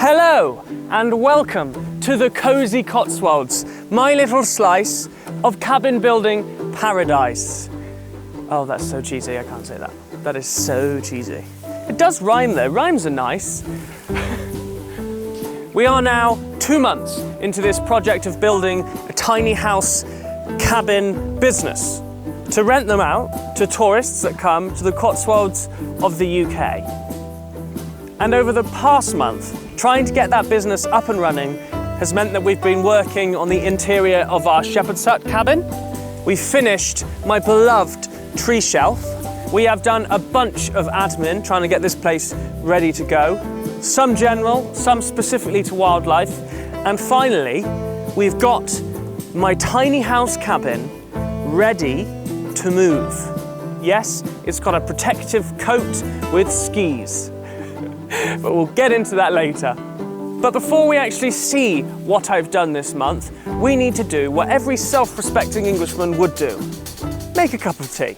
Hello and welcome to the Cosy Cotswolds, my little slice of cabin building paradise. Oh, that's so cheesy, I can't say that. That is so cheesy. It does rhyme though, rhymes are nice. We are now 2 months into this project of building a tiny house cabin business to rent them out to tourists that come to the Cotswolds of the UK. And over the past month, trying to get that business up and running has meant that we've been working on the interior of our shepherd's hut cabin. We've finished my beloved tree shelf. We have done a bunch of admin trying to get this place ready to go. Some general, some specifically to wildlife. And finally, we've got my tiny house cabin ready to move. Yes, it's got a protective coat with skis. But we'll get into that later. But before we actually see what I've done this month, we need to do what every self-respecting Englishman would do. Make a cup of tea.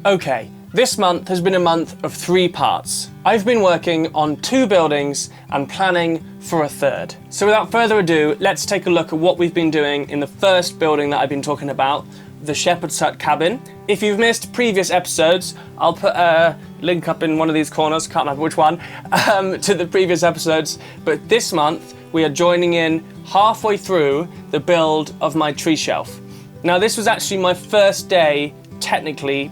Okay, this month has been a month of 3 parts. I've been working on 2 buildings and planning for a 3rd. So without further ado, let's take a look at what we've been doing in the first building that I've been talking about, the shepherd's hut cabin. If you've missed previous episodes, I'll put a link up in one of these corners, can't remember which one, to the previous episodes. But this month, we are joining in halfway through the build of my tree shelf. Now this was actually my first day, technically,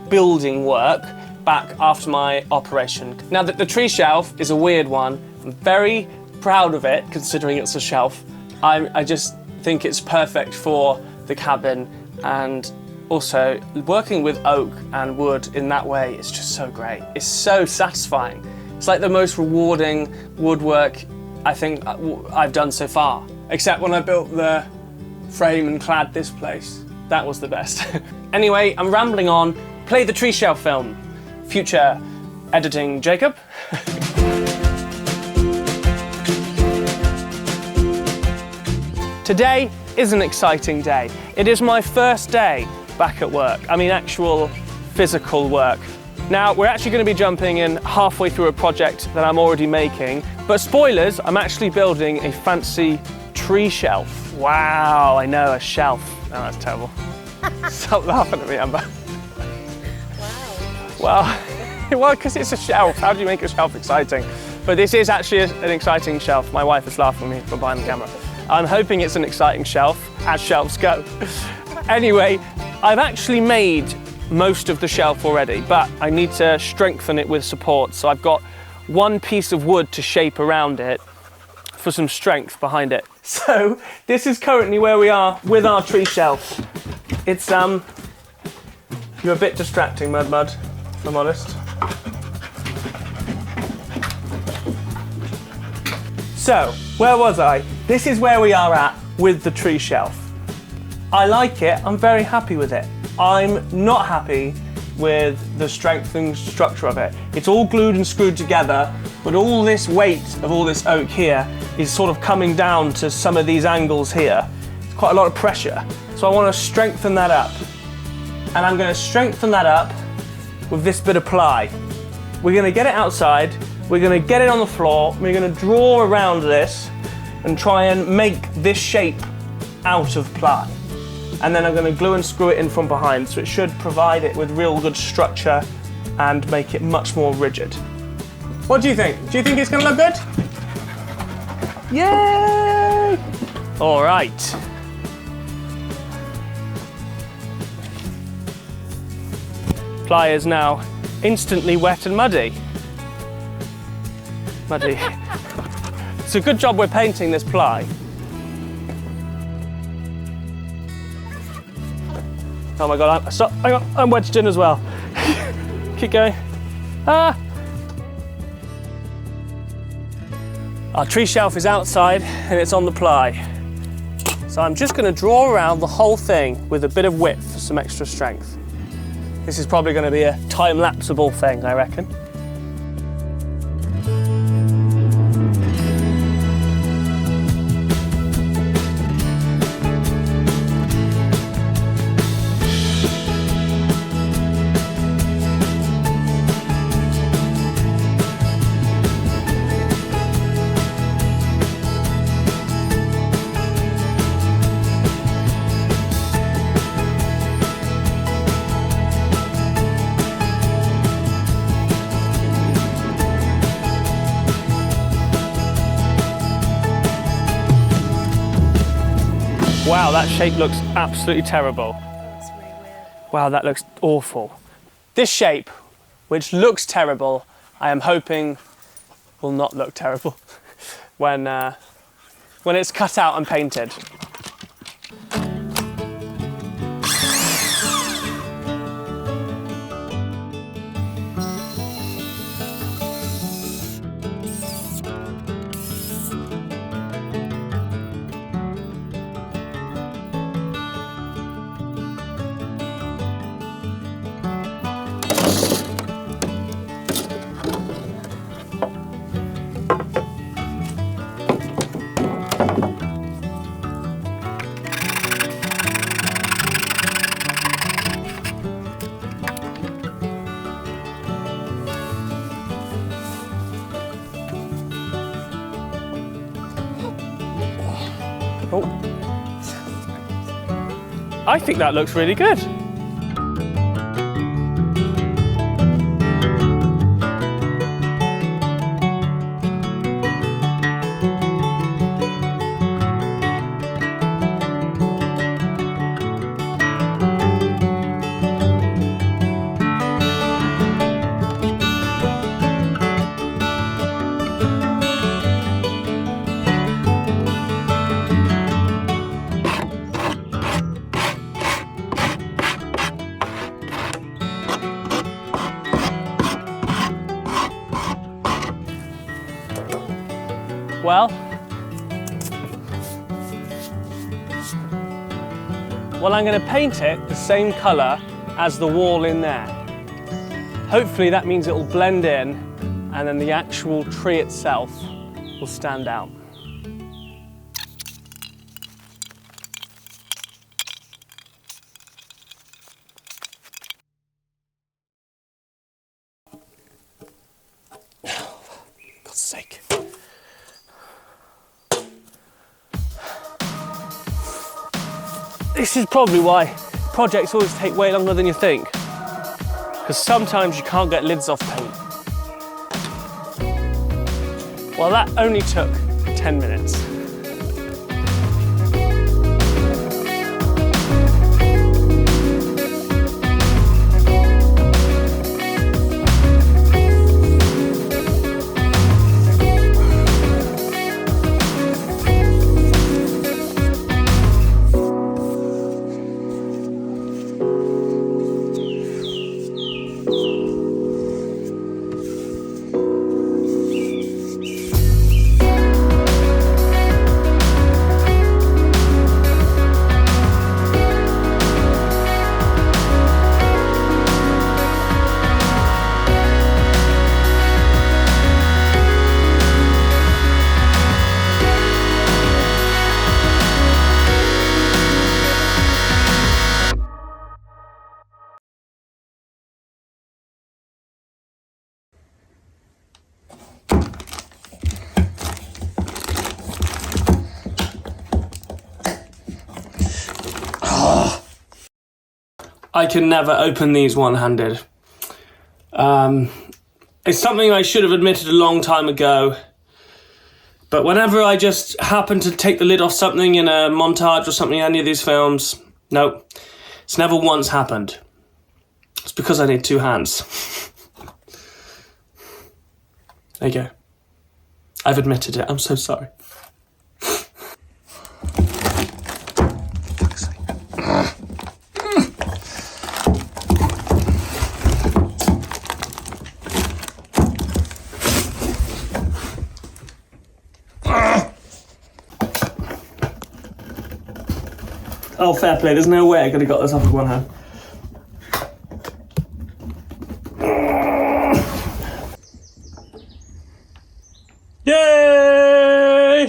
building work back after my operation. Now that the tree shelf is a weird one, I'm very proud of it considering it's a shelf. I just think it's perfect for the cabin, and also working with oak and wood in that way is just so great. It's so satisfying. It's like the most rewarding woodwork I think I've done so far. Except when I built the frame and clad this place. That was the best. Anyway, I'm rambling on. Play the tree shelf film. Future editing Jacob. Today is an exciting day. It is my first day back at work. I mean, actual physical work. Now, we're actually going to be jumping in halfway through a project that I'm already making. But spoilers, I'm actually building a fancy tree shelf. Wow, I know, a shelf. Oh, that's terrible. Stop laughing at me, Amber. Wow. Well, because it's a shelf. How do you make a shelf exciting? But this is actually an exciting shelf. My wife is laughing at me from behind the camera. I'm hoping it's an exciting shelf, as shelves go. Anyway, I've actually made most of the shelf already, but I need to strengthen it with support. So I've got one piece of wood to shape around it for some strength behind it. So this is currently where we are with our tree shelf. It's you're a bit distracting, Mud, if I'm honest. So, where was I? This is where we are at with the tree shelf. I like it, I'm very happy with it. I'm not happy with the strength and structure of it. It's all glued and screwed together, but all this weight of all this oak here is sort of coming down to some of these angles here. It's quite a lot of pressure. So I want to strengthen that up. And I'm going to strengthen that up with this bit of ply. We're going to get it outside, we're going to get it on the floor, we're going to draw around this and try and make this shape out of ply. And then I'm going to glue and screw it in from behind, so it should provide it with real good structure and make it much more rigid. What do you think? Do you think it's going to look good? Yay! All right. ply is now instantly wet and muddy. Muddy. It's a good job we're painting this ply. Oh my God, stop, hang on, I'm wedged in as well. Keep going. Ah! Our tree shelf is outside and it's on the ply. So I'm just going to draw around the whole thing with a bit of width for some extra strength. This is probably going to be a time-lapseable thing, I reckon. Wow, that shape looks absolutely terrible. That's really weird. Wow, that looks awful. This shape, which looks terrible, I am hoping will not look terrible when it's cut out and painted. Oh. I think that looks really good. Well, I'm going to paint it the same colour as the wall in there. Hopefully that means it will blend in and then the actual tree itself will stand out. For God's sake. This is probably why projects always take way longer than you think. Because sometimes you can't get lids off paint. Well, that only took 10 minutes. I can never open these one-handed. It's something I should have admitted a long time ago. But whenever I just happen to take the lid off something in a montage or something in any of these films, nope, it's never once happened. It's because I need 2 hands. There you go. I've admitted it. I'm so sorry. Oh, fair play. There's no way I could have got this off with 1 hand. Yay!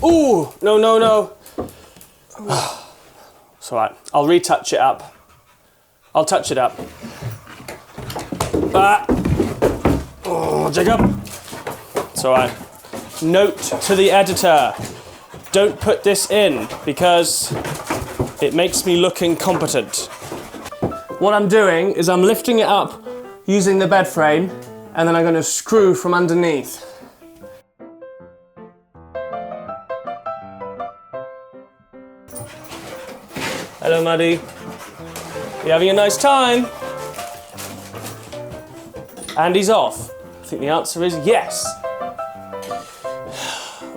Ooh, no, no, no. It's all right. I'll retouch it up. I'll touch it up. Oh, Jacob. It's all right. Note to the editor. Don't put this in because it makes me look incompetent. What I'm doing is I'm lifting it up using the bed frame and then I'm going to screw from underneath. Hello, Maddie. You having a nice time? Andy's off. I think the answer is yes.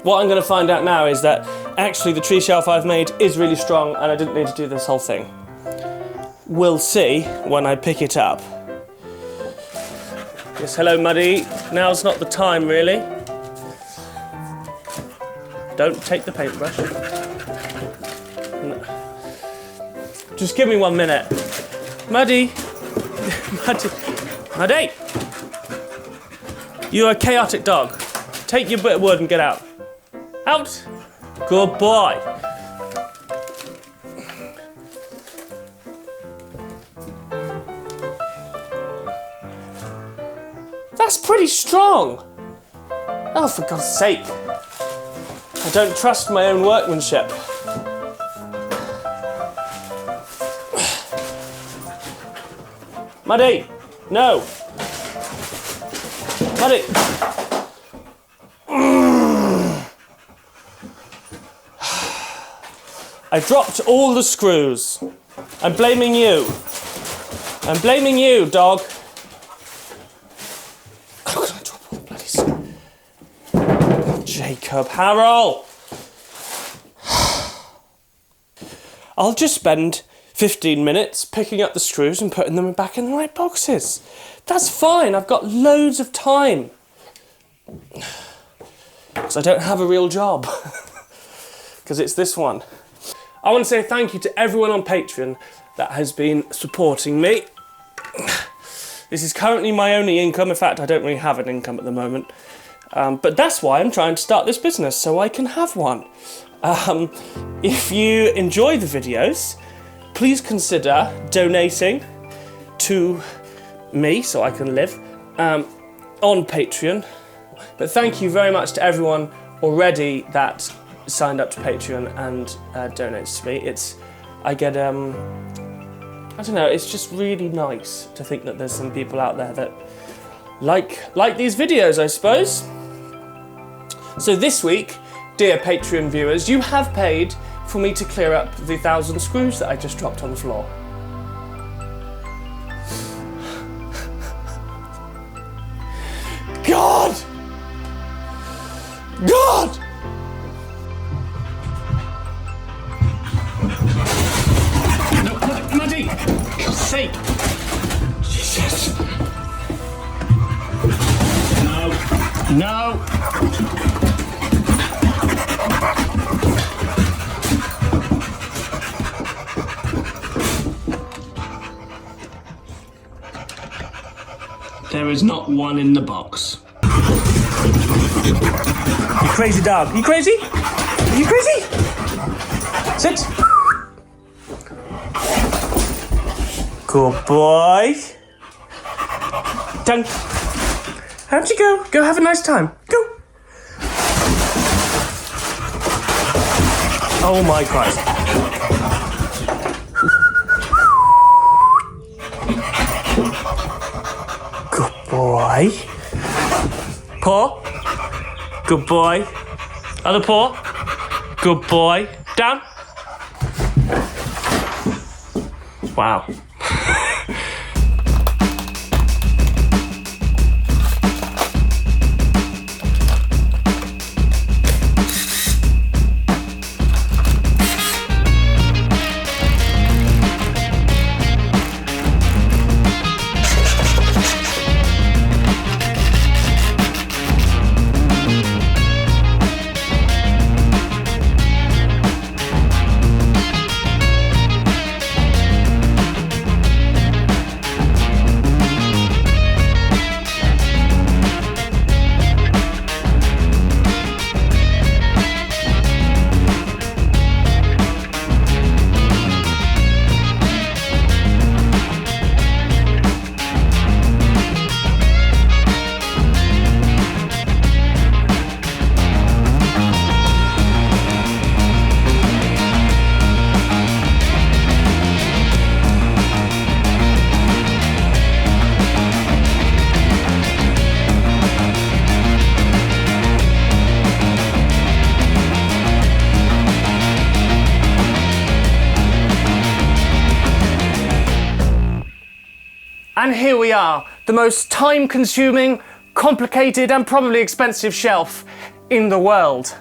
What I'm going to find out now is that actually the tree shelf I've made is really strong and I didn't need to do this whole thing. We'll see when I pick it up. Yes, hello, Muddy. Now's not the time, really. Don't take the paintbrush. No. Just give me 1 minute. Muddy. Muddy. Muddy. You're a chaotic dog. Take your bit of wood and get out. Out. Good boy. That's pretty strong. Oh, for God's sake. I don't trust my own workmanship. Muddy, no. Muddy. I dropped all the screws. I'm blaming you. I'm blaming you, dog. How can I drop all the bloody screws? Jacob, Harrell. I'll just spend 15 minutes picking up the screws and putting them back in the right boxes. That's fine, I've got loads of time. Because I don't have a real job. Because it's this one. I want to say thank you to everyone on Patreon that has been supporting me. This is currently my only income. In fact, I don't really have an income at the moment. But that's why I'm trying to start this business, so I can have one. If you enjoy the videos, please consider donating to me so I can live on Patreon. But thank you very much to everyone already that signed up to Patreon and donates to me. I get, I don't know, it's just really nice to think that there's some people out there that like these videos, I suppose. So this week, dear Patreon viewers, you have paid for me to clear up the 1,000 screws that I just dropped on the floor. God! God! No. There is not one in the box. You crazy dog. You crazy? Are you crazy? Sit. Good boy. Done. How'd you go? Go have a nice time. Go. Oh my Christ. Good boy. Paw. Good boy. Other paw. Good boy. Down. Wow. And here we are, the most time-consuming, complicated and probably expensive shelf in the world.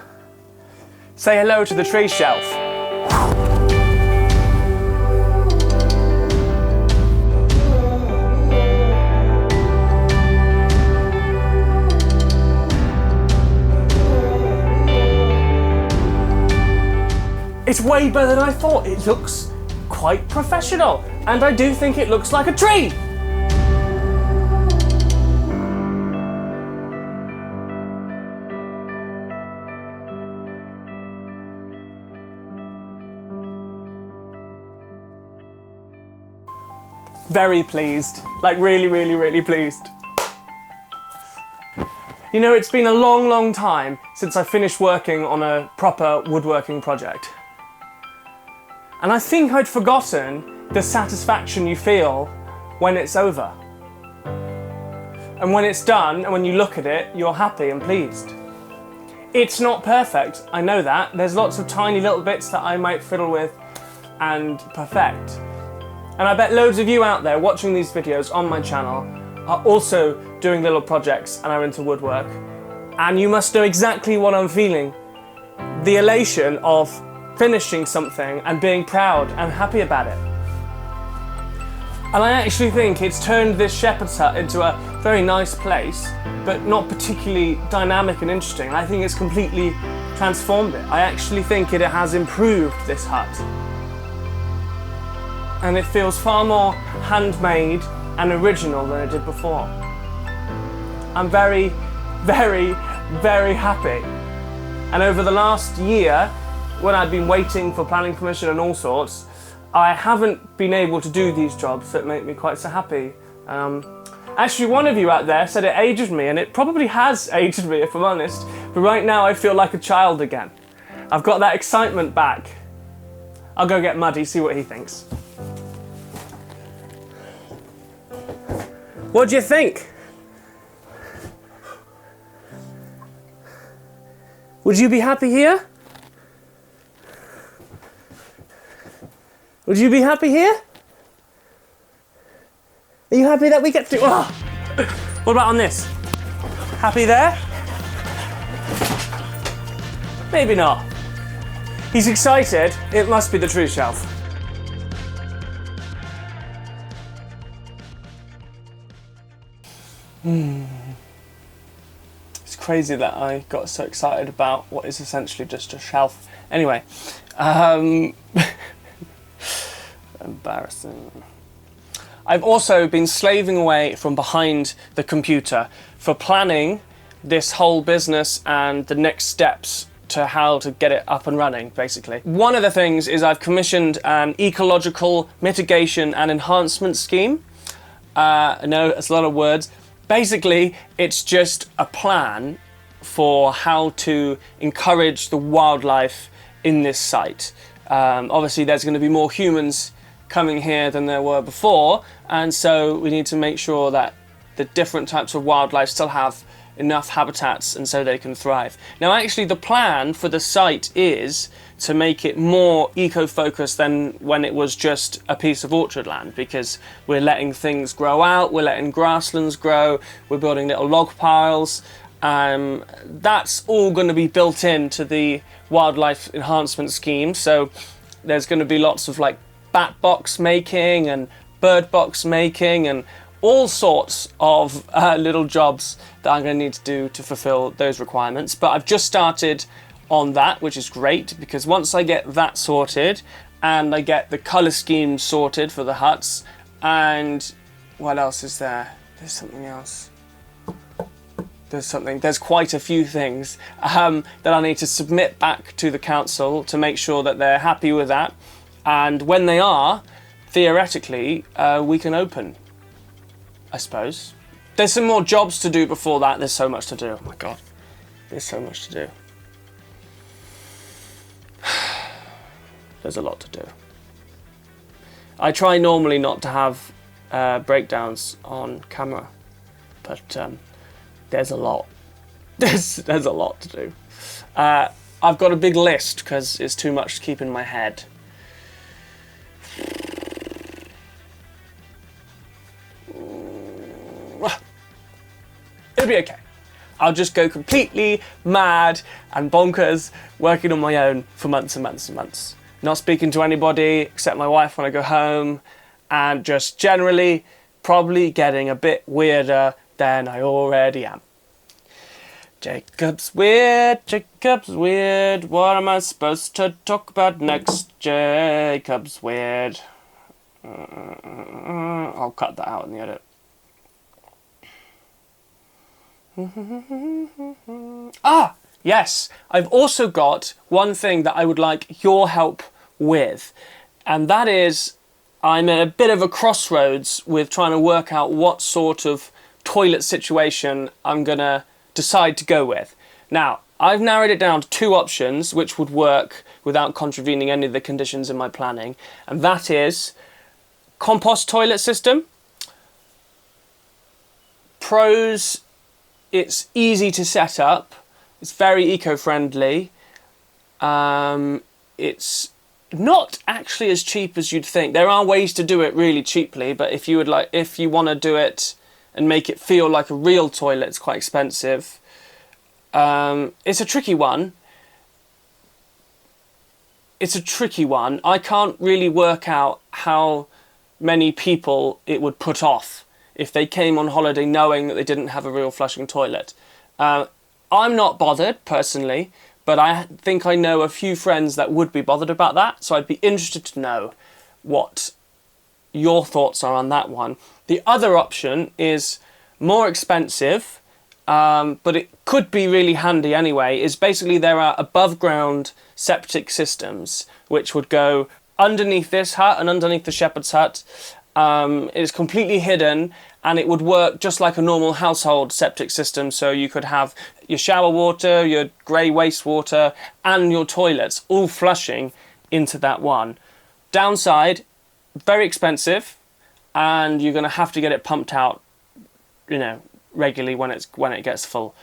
Say hello to the tree shelf. It's way better than I thought. It looks quite professional, and I do think it looks like a tree. Very pleased, like really pleased. You know, it's been a long time since I finished working on a proper woodworking project. And I think I'd forgotten the satisfaction you feel when it's over. And when it's done, and when you look at it, you're happy and pleased. It's not perfect, I know that. There's lots of tiny little bits that I might fiddle with and perfect. And I bet loads of you out there watching these videos on my channel are also doing little projects and are into woodwork. And you must know exactly what I'm feeling. The elation of finishing something and being proud and happy about it. And I actually think it's turned this shepherd's hut into a very nice place, but not particularly dynamic and interesting. I think it's completely transformed it. I actually think it has improved this hut. And it feels far more handmade and original than it did before. I'm very happy. And over the last year, when I've been waiting for planning permission and all sorts, I haven't been able to do these jobs that make me quite so happy. Actually, one of you out there said it aged me, and it probably has aged me if I'm honest, but right now I feel like a child again. I've got that excitement back. I'll go get Muddy, see what he thinks. What do you think? Would you be happy here? Would you be happy here? Are you happy that we get to... Oh. What about on this? Happy there? Maybe not. He's excited. It must be the tree shelf. It's crazy that I got so excited about what is essentially just a shelf. Anyway, embarrassing. I've also been slaving away from behind the computer for planning this whole business and the next steps to how to get it up and running, basically. One of the things is I've commissioned an ecological mitigation and enhancement scheme. I know it's a lot of words. Basically, it's just a plan for how to encourage the wildlife in this site. Obviously, there's going to be more humans coming here than there were before, and so we need to make sure that the different types of wildlife still have enough habitats and so they can thrive. Now actually the plan for the site is to make it more eco-focused than when it was just a piece of orchard land, because we're letting things grow out, we're letting grasslands grow, we're building little log piles. That's all going to be built into the wildlife enhancement scheme, so there's going to be lots of like bat box making and bird box making and all sorts of little jobs that I'm going to need to do to fulfill those requirements. But I've just started on that, which is great, because once I get that sorted and I get the colour scheme sorted for the huts, and what else is there? There's something else. There's quite a few things that I need to submit back to the council to make sure that they're happy with that. And when they are, theoretically, we can open, I suppose. There's some more jobs to do before that. There's so much to do. Oh my God. There's so much to do. There's a lot to do. I try normally not to have breakdowns on camera, but there's a lot. There's a lot to do. I've got a big list because it's too much to keep in my head. It'll be okay. I'll just go completely mad and bonkers working on my own for months and months and months. Not speaking to anybody except my wife when I go home, and just generally probably getting a bit weirder than I already am. Jacob's weird, what am I supposed to talk about next? Jacob's weird. I'll cut that out in the edit. Yes, I've also got one thing that I would like your help with, and that is I'm at a bit of a crossroads with trying to work out what sort of toilet situation I'm gonna decide to go with. Now, I've narrowed it down to two options which would work without contravening any of the conditions in my planning, and that is compost toilet system. Pros: it's easy to set up, it's very eco-friendly, it's not actually as cheap as you'd think. There are ways to do it really cheaply, but if you want to do it and make it feel like a real toilet, it's quite expensive. It's a tricky one. I can't really work out how many people it would put off if they came on holiday knowing that they didn't have a real flushing toilet. I'm not bothered, personally, but I think I know a few friends that would be bothered about that, so I'd be interested to know what your thoughts are on that one. The other option is more expensive, but it could be really handy anyway, is basically there are above ground septic systems which would go underneath this hut and underneath the shepherd's hut. It's completely hidden, and it would work just like a normal household septic system, so you could have your shower water, your grey wastewater, and your toilets all flushing into that one. Downside: very expensive, and you're going to have to get it pumped out, regularly when it gets full.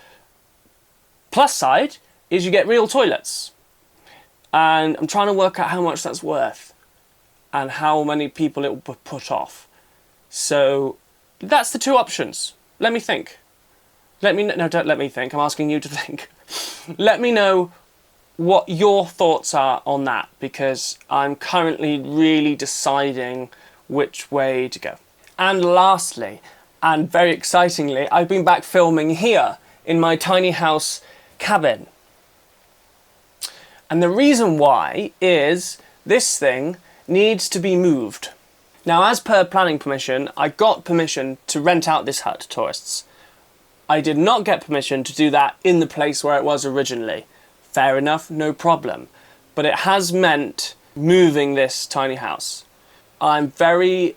Plus side is you get real toilets, and I'm trying to work out how much that's worth and how many people it will put off. So that's the two options. Let me think. No, don't let me think. I'm asking you to think. Let me know what your thoughts are on that, because I'm currently really deciding which way to go. And lastly, and very excitingly, I've been back filming here in my tiny house cabin. And the reason why is this thing needs to be moved. Now, as per planning permission, I got permission to rent out this hut to tourists. I did not get permission to do that in the place where it was originally. Fair enough, no problem. But it has meant moving this tiny house. I'm very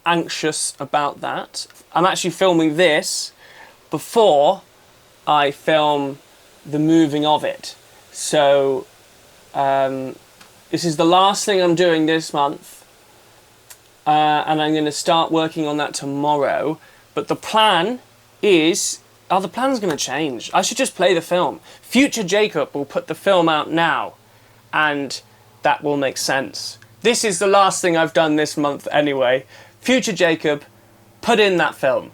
anxious about that. I'm actually filming this before I film the moving of it. So this is the last thing I'm doing this month. And I'm going to start working on that tomorrow. But the plan is... Oh, the plan's going to change. I should just play the film. Future Jacob will put the film out now. And that will make sense. This is the last thing I've done this month anyway. Future Jacob, put in that film.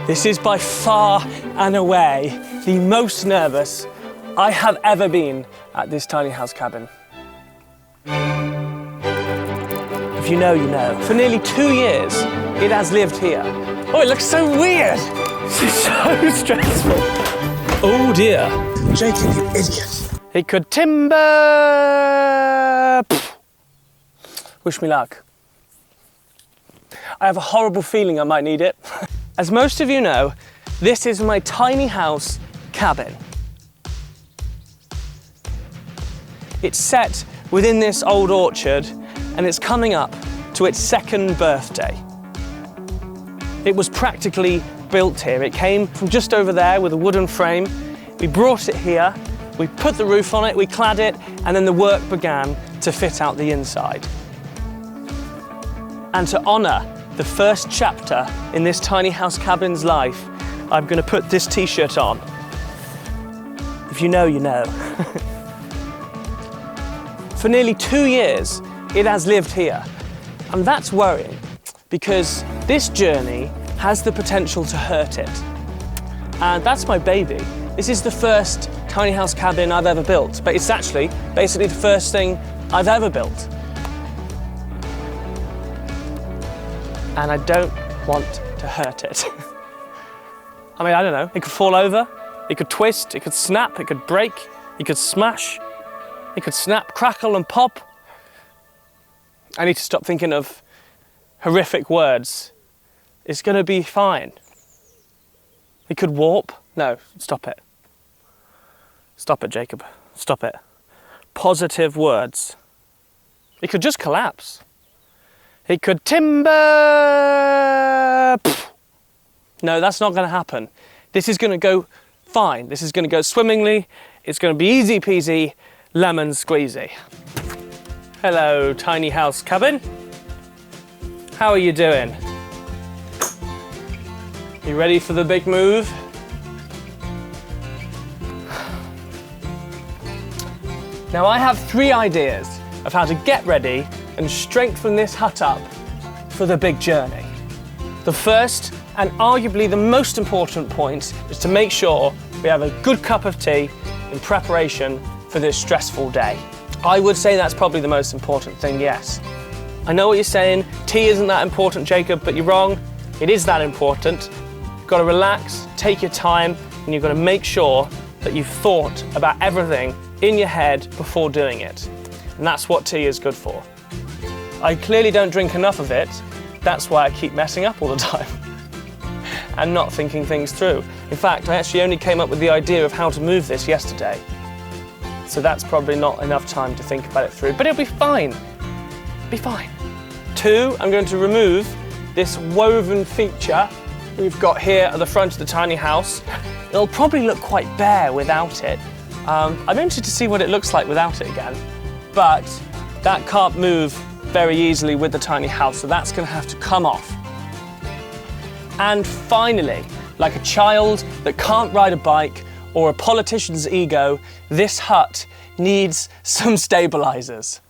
This is by far and away the most nervous I have ever been at this tiny house cabin. If you know, you know. For nearly 2 years, it has lived here. Oh, it looks so weird. This is so stressful. Oh dear. Jacob, you idiot. It could timber. Pfft. Wish me luck. I have a horrible feeling I might need it. As most of you know, this is my tiny house cabin. It's set within this old orchard and it's coming up to its 2nd birthday. It was practically built here. It came from just over there with a wooden frame. We brought it here, we put the roof on it, we clad it, and then the work began to fit out the inside. And to honour the first chapter in this tiny house cabin's life, I'm going to put this t-shirt on. If you know, you know. For nearly 2 years, it has lived here. And that's worrying because this journey has the potential to hurt it. And that's my baby. This is the first tiny house cabin I've ever built, but it's actually basically the first thing I've ever built. And I don't want to hurt it. I mean, I don't know, it could fall over, it could twist, it could snap, it could break, it could smash, it could snap, crackle and pop. I need to stop thinking of horrific words. It's gonna be fine. It could warp. No, stop it. Stop it, Jacob. Stop it. Positive words. It could just collapse. It could timber. Pfft. No, that's not gonna happen. This is gonna go fine. This is gonna go swimmingly. It's gonna be easy peasy, lemon squeezy. Hello, tiny house cabin. How are you doing? You ready for the big move? Now I have 3 ideas of how to get ready and strengthen this hut up for the big journey. The first and arguably the most important point is to make sure we have a good cup of tea in preparation for this stressful day. I would say that's probably the most important thing, yes. I know what you're saying, tea isn't that important, Jacob, but you're wrong. It is that important. You've got to relax, take your time, and you've got to make sure that you've thought about everything in your head before doing it. And that's what tea is good for. I clearly don't drink enough of it. That's why I keep messing up all the time and not thinking things through. In fact, I actually only came up with the idea of how to move this yesterday. So that's probably not enough time to think about it through, but it'll be fine. Be fine. 2, I'm going to remove this woven feature we've got here at the front of the tiny house. It'll probably look quite bare without it. I'm interested to see what it looks like without it again, but that can't move very easily with the tiny house, so that's going to have to come off. And finally, like a child that can't ride a bike or a politician's ego, this hut needs some stabilizers.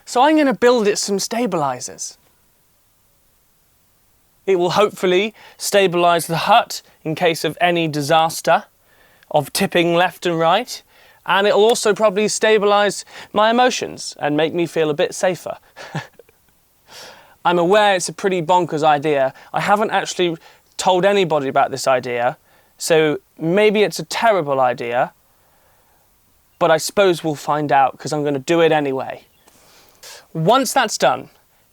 So I'm going to build it some stabilizers. It will hopefully stabilize the hut in case of any disaster, of tipping left and right, and it'll also probably stabilize my emotions and make me feel a bit safer. I'm aware it's a pretty bonkers idea. I haven't actually told anybody about this idea, so maybe it's a terrible idea, but I suppose we'll find out because I'm going to do it anyway. Once that's done,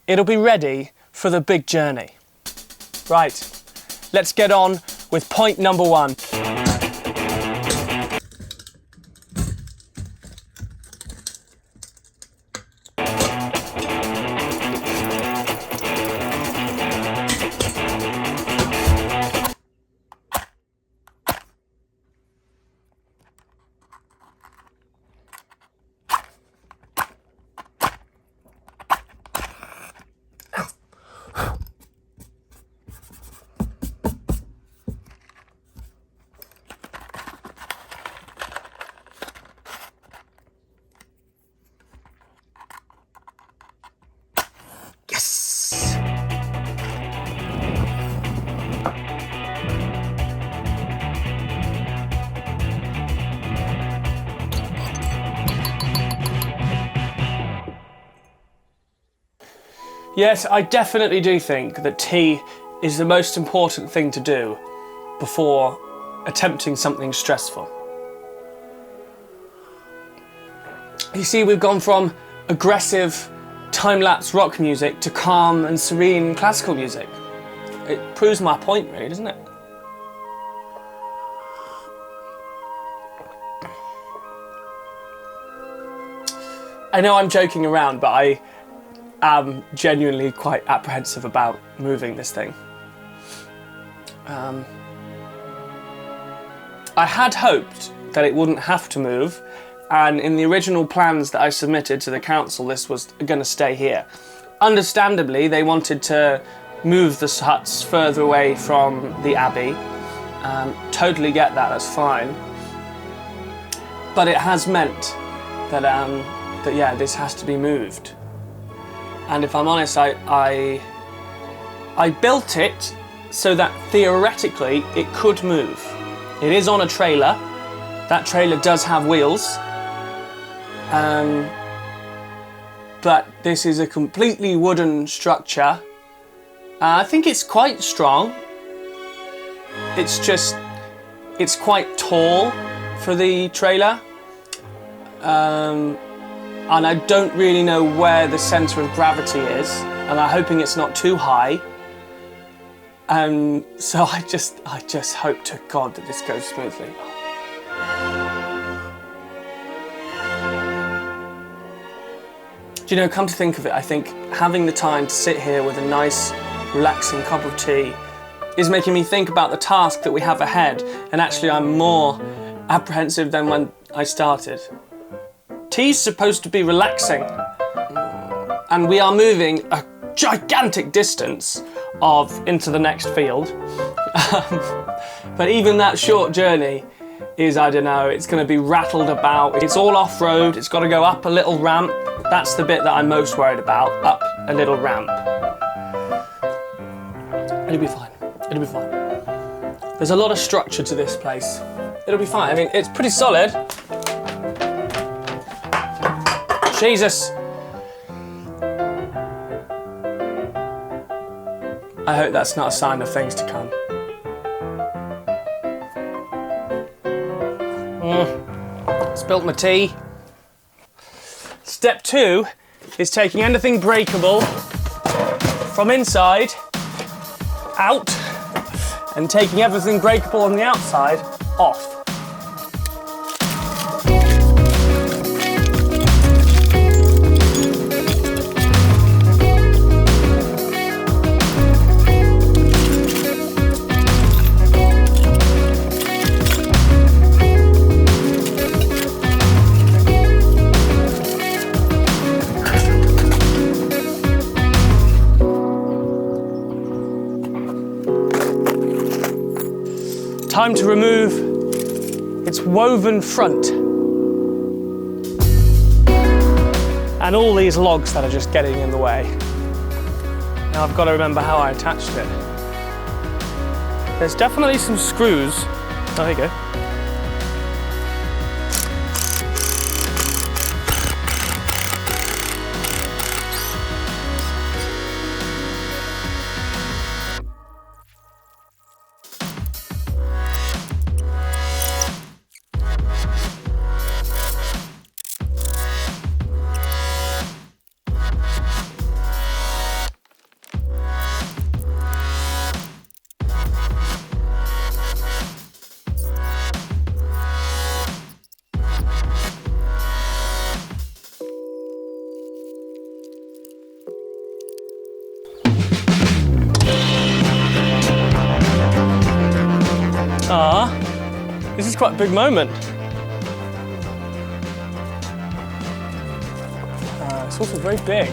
it'll be ready for the big journey. Right, let's get on with point number 1. Yes, I definitely do think that tea is the most important thing to do before attempting something stressful. You see, we've gone from aggressive time-lapse rock music to calm and serene classical music. It proves my point, really, doesn't it? I know I'm joking around, but I am genuinely quite apprehensive about moving this thing. I had hoped that it wouldn't have to move, and in the original plans that I submitted to the council, this was going to stay here. Understandably, they wanted to move the huts further away from the abbey. Totally get that, that's fine. But it has meant that, yeah, this has to be moved. And if I'm honest, I built it so that theoretically it could move. It is on a trailer. That trailer does have wheels. But this is a completely wooden structure. I think it's quite strong. It's quite tall for the trailer. And I don't really know where the centre of gravity is, and I'm hoping it's not too high. So I just hope to God that this goes smoothly. Do you know, come to think of it, I think having the time to sit here with a nice, relaxing cup of tea is making me think about the task that we have ahead, and actually I'm more apprehensive than when I started. Tea's supposed to be relaxing, and we are moving a gigantic distance into the next field. But even that short journey is, I don't know, it's going to be rattled about. It's all off-road, it's got to go up a little ramp. That's the bit that I'm most worried about, up a little ramp. It'll be fine, it'll be fine. There's a lot of structure to this place. It'll be fine, I mean, it's pretty solid. Jesus! I hope that's not a sign of things to come. Spilt my tea. Step 2 is taking anything breakable from inside out and taking everything breakable on the outside off. Time to remove its woven front and all these logs that are just getting in the way. Now I've got to remember how I attached it. There's definitely some screws. Oh, there you go. This is quite a big moment. It's also very big.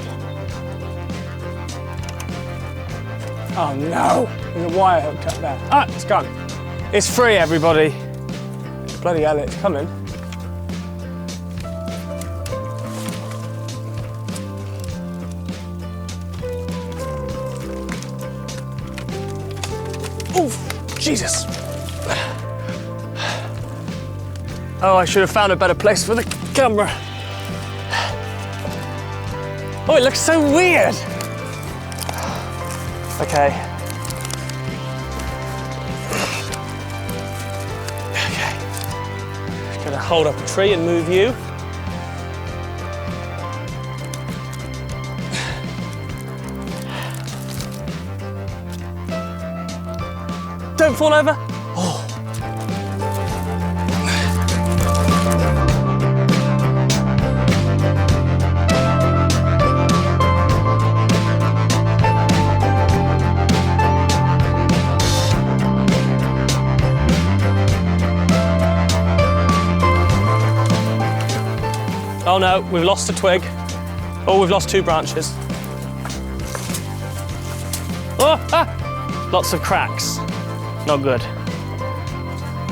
Oh no, there's a wire hooked up there. Ah, it's gone. It's free, everybody. Bloody hell, it's coming. Oof, Jesus. Oh, I should have found a better place for the camera. Oh, it looks so weird. Okay. Okay. Gonna hold up a tree and move you. Don't fall over. Oh. Oh no, we've lost a twig. Oh, we've lost 2 branches. Oh, ah! Lots of cracks. Not good.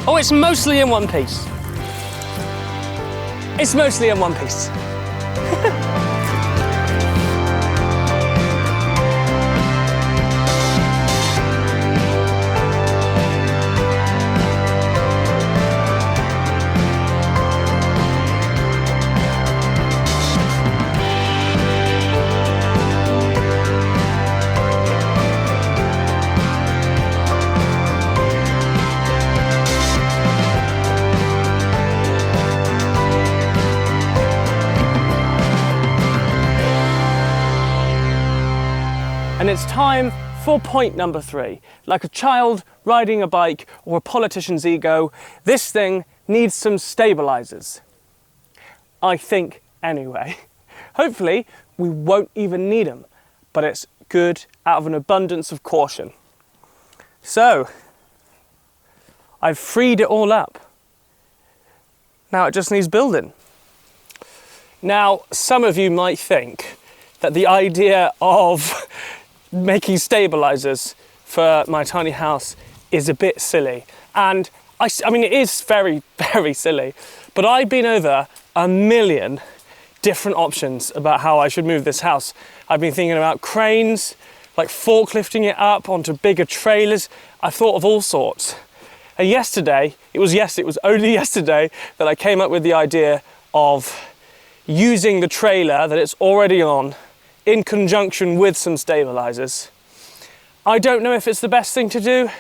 Oh, it's mostly in one piece. It's mostly in one piece. And it's time for point number 3. Like a child riding a bike or a politician's ego, this thing needs some stabilizers. I think anyway. Hopefully we won't even need them, but it's good out of an abundance of caution. So, I've freed it all up. Now it just needs building. Now, some of you might think that the idea of making stabilizers for my tiny house is a bit silly. And I mean, it is very, very silly. But I've been over a million different options about how I should move this house. I've been thinking about cranes, like forklifting it up onto bigger trailers. I've thought of all sorts. And yesterday, it was only yesterday that I came up with the idea of using the trailer that it's already on in conjunction with some stabilizers. I don't know if it's the best thing to do.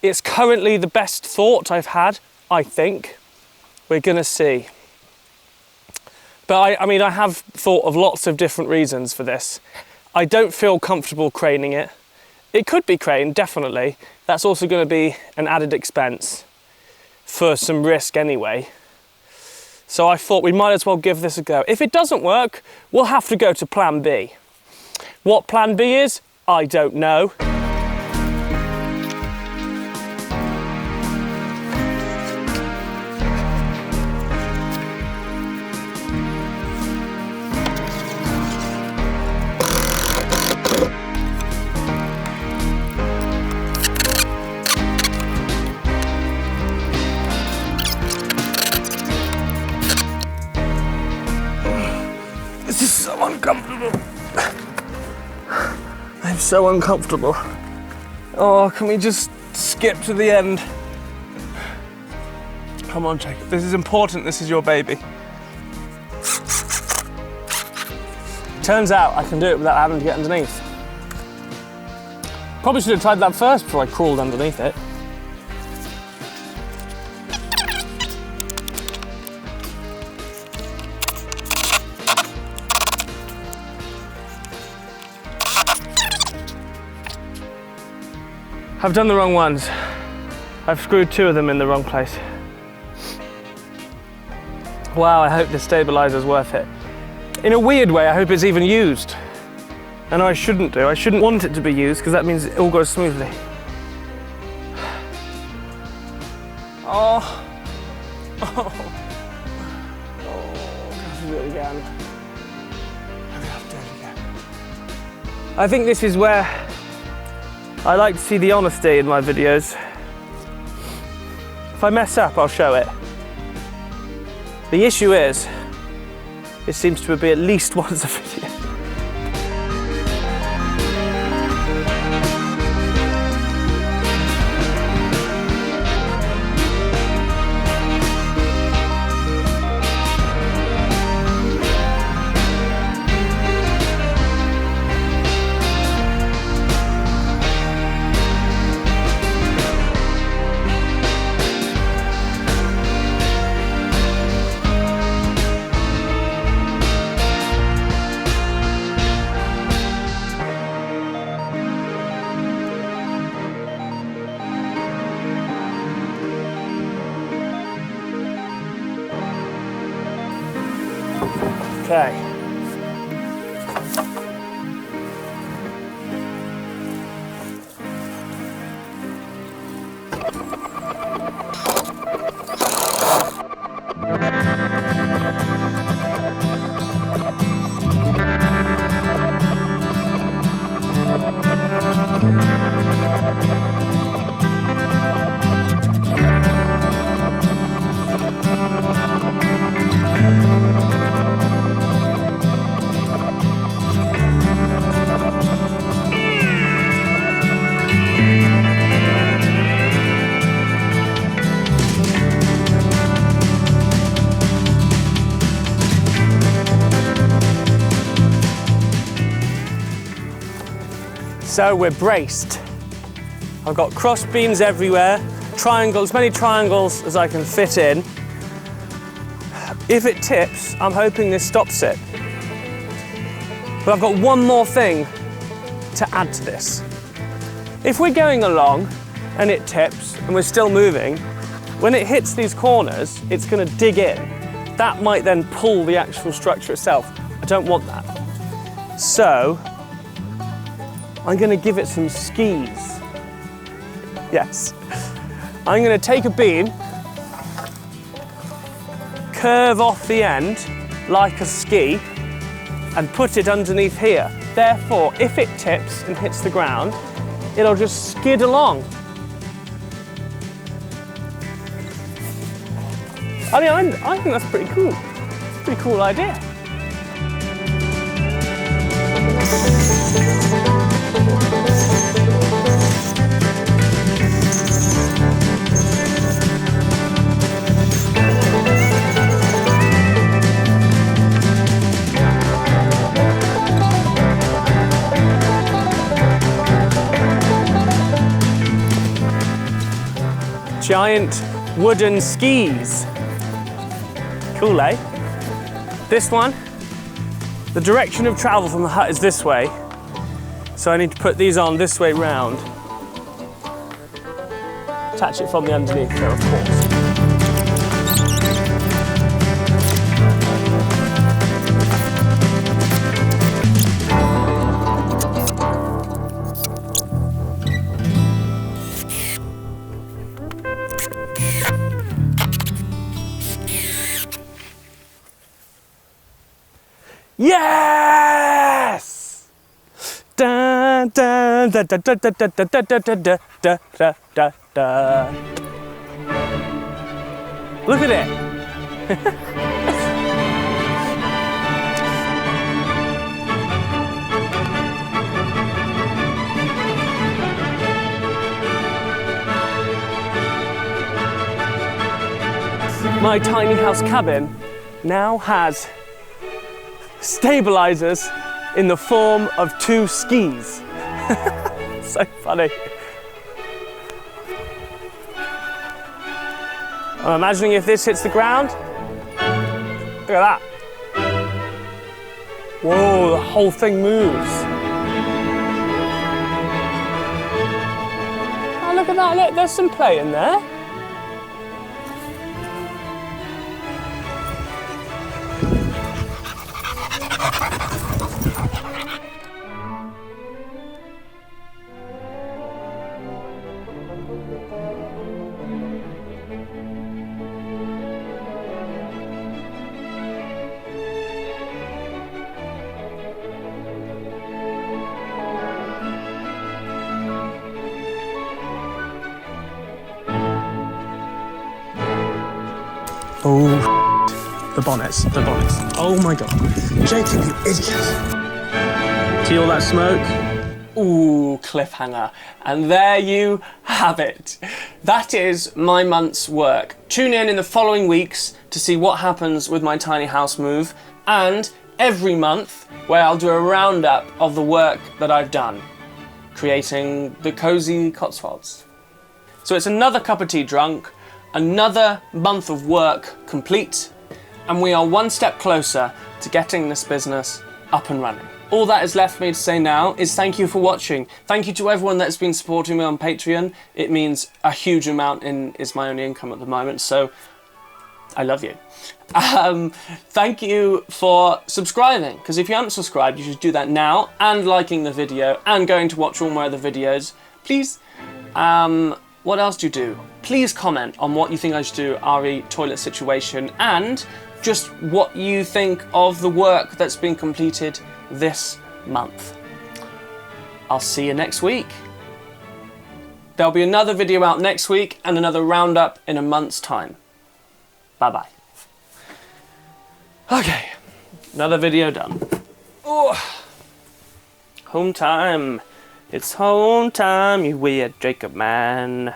It's currently the best thought I've had, I think. We're gonna see. But I mean, I have thought of lots of different reasons for this. I don't feel comfortable craning it. It could be craned, definitely. That's also gonna be an added expense for some risk anyway. So I thought we might as well give this a go. If it doesn't work, we'll have to go to plan B. What plan B is, I don't know. This is so uncomfortable. I'm so uncomfortable. Oh, can we just skip to the end? Come on, Jacob. This is important. This is your baby. Turns out I can do it without having to get underneath. Probably should have tried that first before I crawled underneath it. I've done the wrong ones. I've screwed 2 of them in the wrong place. Wow, I hope this stabilizer's worth it. In a weird way, I hope it's even used. And I shouldn't do. I shouldn't want it to be used because that means it all goes smoothly. Oh. Oh. Oh, I have to do it again. I have to do it again. I think this is where I like to see the honesty in my videos. If I mess up, I'll show it. The issue is, it seems to be at least once a video. Okay. So we're braced. I've got cross beams everywhere, triangles, as many triangles as I can fit in. If it tips, I'm hoping this stops it. But I've got one more thing to add to this. If we're going along and it tips and we're still moving, when it hits these corners, it's going to dig in. That might then pull the actual structure itself. I don't want that. So I'm going to give it some skis. Yes. I'm going to take a beam, curve off the end like a ski, and put it underneath here. Therefore, if it tips and hits the ground, it'll just skid along. I mean, I think that's pretty cool. Pretty cool idea. Giant wooden skis. Cool, eh? This one, the direction of travel from the hut is this way, so I need to put these on this way round. Attach it from the underneath here, of course. Yes! Da da da da da da da da da da da da da da da. Look at it. My tiny house cabin now has stabilizers in the form of two skis. So funny. I'm imagining if this hits the ground, look at that. Whoa, the whole thing moves. Oh, look at that, look, there's some play in there. Oh, the bonnets, the bonnets. Oh my God. Jacob, you idiot. See all that smoke? Ooh, cliffhanger. And there you have it. That is my month's work. Tune in the following weeks to see what happens with my tiny house move, and every month where I'll do a roundup of the work that I've done, creating the Cosy Cotswolds. So it's another cup of tea drunk, another month of work complete, and we are one step closer to getting this business up and running. All that is left for me to say now is thank you for watching. Thank you to everyone that's been supporting me on Patreon. It means a huge amount, is my only income at the moment, so I love you. Thank you for subscribing, because if you haven't subscribed, you should do that now, and liking the video, and going to watch all my other videos. Please, what else do you do? Please comment on what you think I should do, RE toilet situation, and just what you think of the work that's been completed this month. I'll see you next week. There'll be another video out next week and another roundup in a month's time. Bye-bye. Okay, another video done. Oh, home time. It's home time, you weird Jacob man.